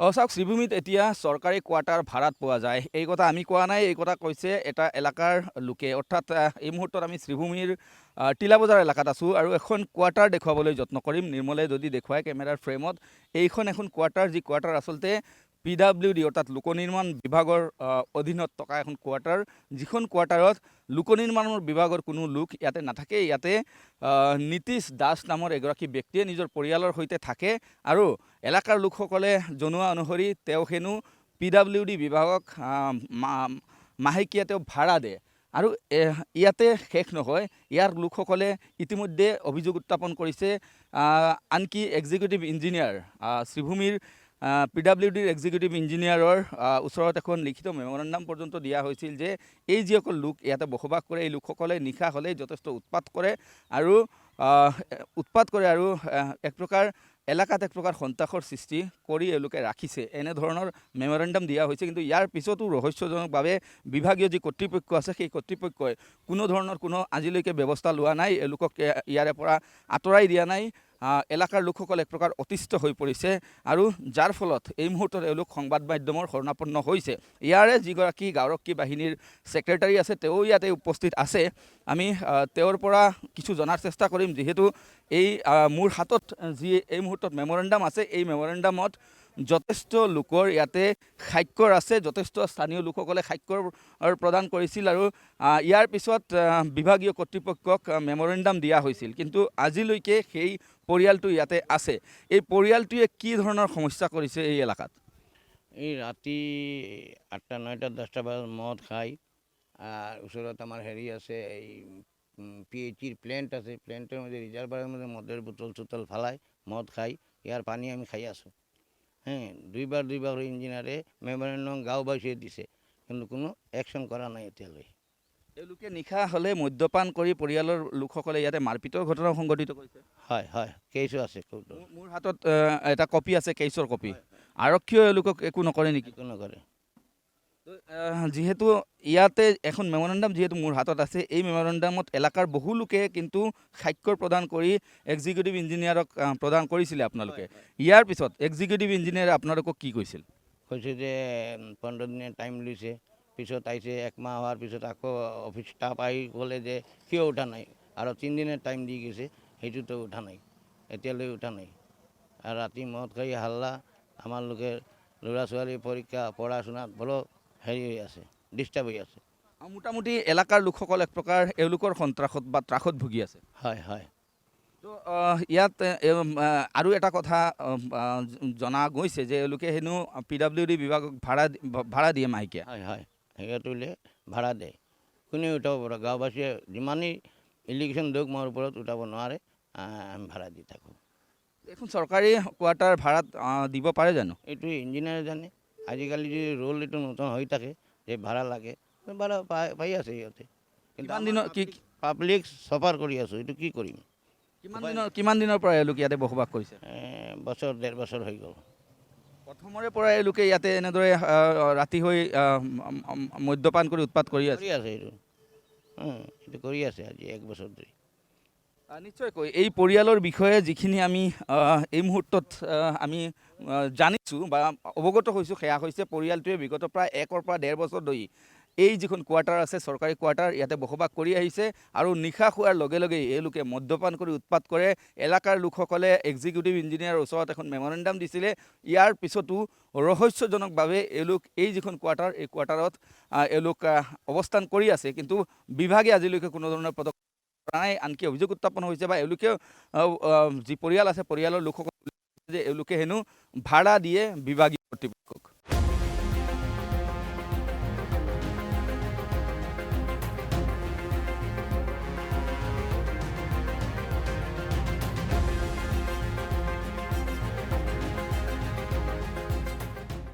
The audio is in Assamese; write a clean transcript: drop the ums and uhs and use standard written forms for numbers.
চাওক শ্ৰীভূমিত এতিয়া চৰকাৰী কোৱাৰ্টাৰ ভাড়াত পোৱা যায়। এই কথা আমি কোৱা নাই, এই কথা কৈছে এটা এলেকাৰ লোকে। অৰ্থাৎ এই মুহূৰ্তত আমি শ্ৰীভূমিৰ টিলা বজাৰ এলেকাত আছোঁ আৰু এখন কোৱাৰ্টাৰ দেখুৱাবলৈ যত্ন কৰিম। নিৰ্মলে যদি দেখুৱায় কেমেৰাৰ ফ্ৰেমত, এইখন এখন কোৱাৰ্টাৰ, যি কোৱাৰ্টাৰ আচলতে PWD অৰ্থাৎ লোক নিৰ্মাণ বিভাগৰ অধীনত থকা এখন কোৱাৰ্টাৰ, যিখন কোৱাৰ্টাৰত লোক নিৰ্মাণৰ বিভাগৰ কোনো লোক ইয়াতে নাথাকে। ইয়াতে নীতিশ দাস নামৰ এগৰাকী ব্যক্তিয়ে নিজৰ পৰিয়ালৰ সৈতে থাকে আৰু এলেকাৰ লোকসকলে জনোৱা অনুসৰি তেওঁ হেনো PWD বিভাগক মাহেকীয়া তেওঁ ভাড়া দিয়ে। আৰু ইয়াতে শেষ নহয়, ইয়াৰ লোকসকলে ইতিমধ্যে অভিযোগ উত্থাপন কৰিছে। আনকি এক্সিকিউটিভ ইঞ্জিনিয়াৰ শ্ৰীভূমিৰ PWDৰ এক্সিকিউটিভ ইঞ্জিনিয়াৰৰ ওচৰত এখন লিখিত মেমৰেণ্ডাম পৰ্যন্ত দিয়া হৈছিল যে এই যিসকল লোক ইয়াতে বসবাস কৰে, এই লোকসকলে নিশা হ'লেই যথেষ্ট উৎপাত কৰে আৰু এক প্ৰকাৰ এলেকাত এক প্ৰকাৰ সন্ত্ৰাসৰ সৃষ্টি কৰি এওঁলোকে ৰাখিছে, এনেধৰণৰ মেমৰেণ্ডাম দিয়া হৈছে। কিন্তু ইয়াৰ পিছতো ৰহস্যজনকভাৱে বিভাগীয় যি কৰ্তৃপক্ষ আছে, সেই কৰ্তৃপক্ষই কোনো ধৰণৰ আজিলৈকে ব্যৱস্থা লোৱা নাই, এওঁলোকক ইয়াৰে পৰা আঁতৰাই দিয়া নাই। এলেকাৰ লোকসকল এক প্ৰকাৰ অতিষ্ঠ হৈ পৰিছে আৰু যাৰ ফলত এই মুহূৰ্তত এওঁলোক সংবাদ মাধ্যমৰ শৰণাপন্ন হৈছে। ইয়াৰে যিগৰাকী গাঁওৰক্ষী বাহিনীৰ ছেক্ৰেটাৰী আছে, তেওঁ ইয়াতে উপস্থিত আছে। আমি তেওঁৰ পৰা কিছু জনাৰ চেষ্টা কৰিম, যিহেতু এই মোৰ হাতত যি এই মুহূৰ্তত মেমৰেণ্ডাম আছে, এই মেমৰেণ্ডামত যথেষ্ট লোকৰ ইয়াতে সাক্ষৰ আছে, যথেষ্ট স্থানীয় লোকসকলে সাক্ষৰ প্ৰদান কৰিছিল আৰু ইয়াৰ পিছত বিভাগীয় কৰ্তৃপক্ষক মেমৰেণ্ডাম দিয়া হৈছিল। কিন্তু আজিলৈকে সেই পৰিয়ালটো ইয়াতে আছে। এই পৰিয়ালটোৱে কি ধৰণৰ সমস্যা কৰিছে এই এলেকাত? এই ৰাতি 8টা 9টা 10টা বজাত মদ খায়। ওচৰত আমাৰ হেৰি আছে, এই PHEৰ প্লেণ্ট আছে, প্লেণ্টৰ মধ্যে ৰিজাৰ্ভাৰৰ মধ্যে মদেৰ বোতল চোতল ফালায়, মদ খায়। ইয়াৰ পানী আমি খাই আছোঁ। দুইবাৰ ইঞ্জিনিয়াৰে মেমৰেণ্ডাম গাঁওবাসীয়ে দিছে, কিন্তু কোনো একশ্যন কৰা নাই এতিয়ালৈ। এওঁলোকে নিশা হ'লে মদ্যপান কৰি পৰিয়ালৰ লোকসকলে ইয়াতে মাৰপিটৰ ঘটনা সংঘটিত কৰিছে। হয় হয়, কেইছো আছে। মোৰ হাতত এটা কপি আছে, কেছৰ কপি। আৰক্ষীয়ে এওঁলোকক একো নকৰে নেকি? একো নকৰে। যিহেতু ইয়াতে এখন মেমৰেণ্ডাম যিহেতু মোৰ হাতত আছে, এই মেমৰেণ্ডামত এলেকাৰ বহু লোকে কিন্তু সাক্ষৰ প্ৰদান কৰি এক্সিকিউটিভ ইঞ্জিনিয়াৰক প্ৰদান কৰিছিলে আপোনালোকে। ইয়াৰ পিছত এক্সিকিউটিভ ইঞ্জিনিয়াৰে আপোনালোকক কি কৈছিল? কৈছে যে 15 দিনৰ টাইম লৈছে, পিছত আহিছে 1 মাহ হোৱাৰ পিছত আকৌ অফিচ ষ্টাফ আহি ক'লে যে কিয় উঠা নাই, আৰু 3 দিনৰ টাইম দি গৈছে, সেইটোতো উঠা নাই, এতিয়ালৈ উঠা নাই। আৰু ৰাতি মদ খাই হাল্লা, আমাৰ লোকে ল'ৰা ছোৱালী পৰীক্ষা পঢ়া শুনাত বৰ হেৰি হৈ আছে, ডিষ্টাৰ্ব হৈ আছে। মোটামুটি এলেকাৰ লোকসকল এক প্ৰকাৰ এওঁলোকৰ সন্ত্ৰাসত বা ত্ৰাসত ভুগি আছে। হয় হয়। তো ইয়াত আৰু এটা কথা জনা গৈছে যে এওঁলোকে হেনো PWD বিভাগক ভাড়া দিয়ে মাহেকীয়া। হয় হয়, সেইটোলে ভাড়া দিয়ে, কোনে উঠাব পাৰে? গাঁওবাসীয়ে যিমানেই ইলিগেশ্যন দিয়ক, মোৰ ওপৰত উঠাব নোৱাৰে, আমি ভাড়া দি থাকোঁ। এখন চৰকাৰী কোৱাৰ্টাৰ ভাড়াত দিব পাৰে জানো? এইটো ইঞ্জিনিয়াৰে জানে। আজিকালি যদি ৰোল এইটো নতুন হৈ থাকে যে ভাড়া লাগে, ভাড়া পাই আছে সিহঁতে। কিন্তু পাব্লিক চফাৰ কৰি আছোঁ, এইটো কি কৰিম? কিমান দিনৰ পৰা এওঁলোকে ইয়াতে বসবাস কৰিছে? বছৰ 1.5 বছৰ হৈ গ'ল। প্ৰথমৰে পৰা এওঁলোকে ইয়াতে এনেদৰে ৰাতি হৈ মদ্যপান কৰি উৎপাত কৰি আছে। এইটো কৰি আছে আজি 1 বছৰ ধৰি। নিশ্চয়কৈ এই পৰিয়ালৰ বিষয়ে যিখিনি আমি এই মুহূৰ্তত আমি জানিছোঁ বা অৱগত হৈছোঁ, সেয়া হৈছে পৰিয়ালটোৱে বিগত প্ৰায় 1 পৰা 1.5 বছৰ ধৰি এই যিখন কোৱাৰ্টাৰ আছে, চৰকাৰী কোৱাৰ্টাৰ, ইয়াতে বসবাস কৰি আহিছে আৰু নিশা হোৱাৰ লগে লগেই এওঁলোকে মদ্যপান কৰি উৎপাত কৰে। এলেকাৰ লোকসকলে এক্সিকিউটিভ ইঞ্জিনিয়াৰৰ ওচৰত এখন মেমৰেণ্ডাম দিছিলে। ইয়াৰ পিছতো ৰহস্যজনকভাৱে এওঁলোক এই যিখন কোৱাৰ্টাৰ, এই কোৱাৰ্টাৰত এওঁলোক অৱস্থান কৰি আছে, কিন্তু বিভাগে আজিলৈকে কোনো ধৰণৰ পদক্ষেপ নাই। আনকি অভিযোগ উত্থাপন হৈছে বা এওঁলোকেও যি পৰিয়াল আছে, পৰিয়ালৰ লোকসকলে যে এওঁলোকে হেনো ভাড়া দিয়ে বিভাগীয়